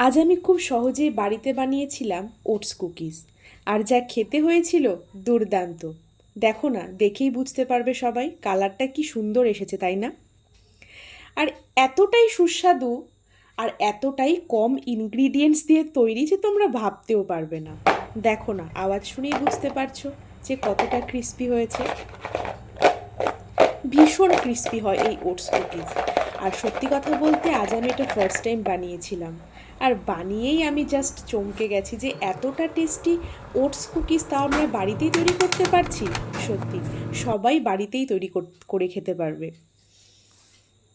আজ আমি খুব সহজেই বাড়িতে বানিয়েছিলাম ওটস কুকিজ, আর যা খেতে হয়েছিল দুর্দান্ত। দেখো না, দেখেই বুঝতে পারবে সবাই কালারটা কি সুন্দর এসেছে, তাই না? আর এতটাই সুস্বাদু আর এতটাই কম ইনগ্রিডিয়েন্টস দিয়ে তৈরি যে তোমরা ভাবতেও পারবে না। দেখো না, আওয়াজ শুনেই বুঝতে পারছো যে কতটা ক্রিস্পি হয়েছে। ভীষণ ক্রিস্পি হয় এই ওটস কুকিজ। আর সত্যি কথা বলতে আজ আমি এটা ফার্স্ট টাইম বানিয়েছিলাম, আর বানিয়েই আমি জাস্ট চমকে গেছি যে এতটা টেস্টি ওটস কুকিজ তাও আমরা বাড়িতেই তৈরি করতে পারছি। সত্যি সবাই বাড়িতেই তৈরি করে খেতে পারবে।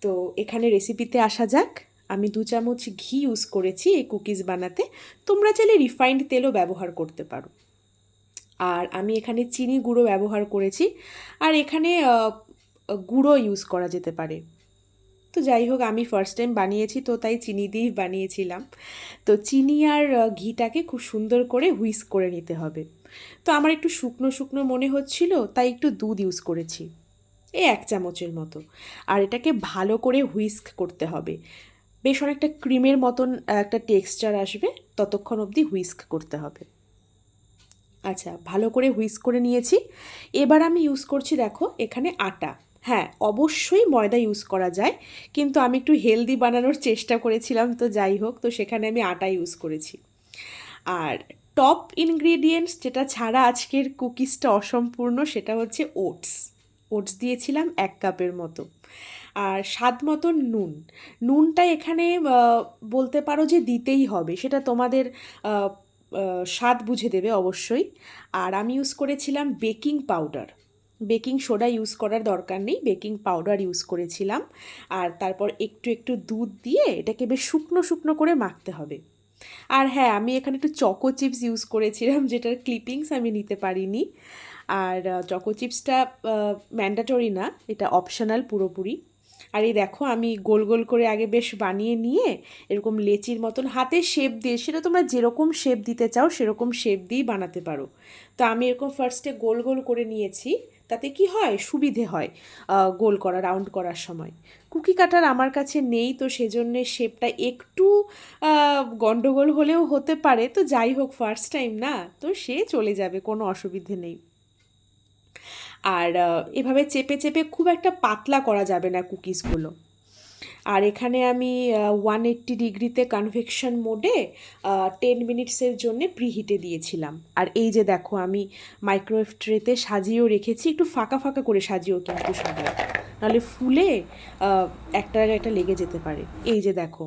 তো এখানে রেসিপিতে আসা যাক। আমি 2 চামচ ঘি ইউজ করেছি এই কুকিজ বানাতে। তোমরা চাইলে রিফাইন্ড তেলও ব্যবহার করতে পারো। আর আমি এখানে চিনি গুঁড়ো ব্যবহার করেছি, আর এখানে গুঁড়ো ইউজ করা যেতে পারে। তো যাই হোক, আমি ফার্স্ট টাইম বানিয়েছি তো তাই চিনি দিয়েই বানিয়েছিলাম। তো চিনি আর ঘিটাকে খুব সুন্দর করে হুইস্ক করে নিতে হবে। তো আমার একটু শুকনো শুকনো মনে হচ্ছিল, তাই একটু দুধ ইউজ করেছি, এই 1 চামচের মতো। আর এটাকে ভালো করে হুইস্ক করতে হবে। বেশ অনেকটা ক্রিমের মতন একটা টেক্সচার আসবে, ততক্ষণ অবধি হুইস্ক করতে হবে। আচ্ছা, ভালো করে হুইস্ক করে নিয়েছি। এবার আমি ইউজ করছি, দেখো এখানে আটা। হ্যাঁ, অবশ্যই ময়দা ইউজ করা যায়, কিন্তু আমি একটু হেলদি বানানোর চেষ্টা করেছিলাম, তো যাই হোক, তো সেখানে আমি আটা ইউজ করেছি। আর টপ ইনগ্রিডিয়েন্টস যেটা ছাড়া আজকের কুকিজটা অসম্পূর্ণ, সেটা হচ্ছে ওটস। ওটস দিয়েছিলাম 1 কাপের মতো। আর স্বাদ মতন নুন। নুনটা এখানে বলতে পারো যে দিতেই হবে, সেটা তোমাদের আহ, স্বাদ বুঝে দেবে অবশ্যই। আর আমি ইউজ করেছিলাম baking powder. Baking soda use করার দরকার নেই, বেকিং পাউডার ইউজ করেছিলাম। আর তারপর একটু একটু দুধ দিয়ে এটাকে বেশ শুকনো শুকনো করে মাখতে হবে। আর হ্যাঁ, আমি এখানে একটু চকো চিপস ইউজ করেছিলাম, যেটার ক্লিপিংস আমি নিতে পারিনি। আর চকো চিপসটা ম্যান্ডেটরি না, এটা অপশনাল পুরোপুরি। আর এই দেখো, আমি গোল গোল করে আগে বেশ বানিয়ে নিয়ে এরকম লেচির মতন হাতে শেপ দিয়ে, সেটা তোমরা যেরকম শেপ দিতে চাও সেরকম শেপ দিয়েই বানাতে পারো। তো আমি এরকম ফার্স্টে গোল গোল করে নিয়েছি, তাতে কি হয়, সুবিধে হয় গোল করা, রাউন্ড করার সময়। কুকি কাটার আমার কাছে নেই, তো সেজন্যে শেপটা একটু গন্ডগোল হলেও হতে পারে। তো যাই হোক, ফার্স্ট টাইম না, তো সে চলে যাবে, কোনো অসুবিধে নেই। আর এভাবে চেপে চেপে খুব একটা পাতলা করা যাবে না কুকিজগুলো। আর এখানে আমি 180 ডিগ্রিতে কনভেকশন মোডে 10 মিনিটসের জন্যে প্রিহিটে দিয়েছিলাম। আর এই যে দেখো, আমি মাইক্রোওয়েভ ট্রেতে সাজিয়েও রেখেছি, একটু ফাঁকা ফাঁকা করে সাজিয়েও কিন্তু সবাই, নাহলে ফুলে একটা একটা লেগে যেতে পারে। এই যে দেখো,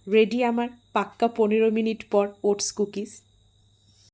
রেডি আমার পাক্কা 15 মিনিট পর ওটস কুকিজ।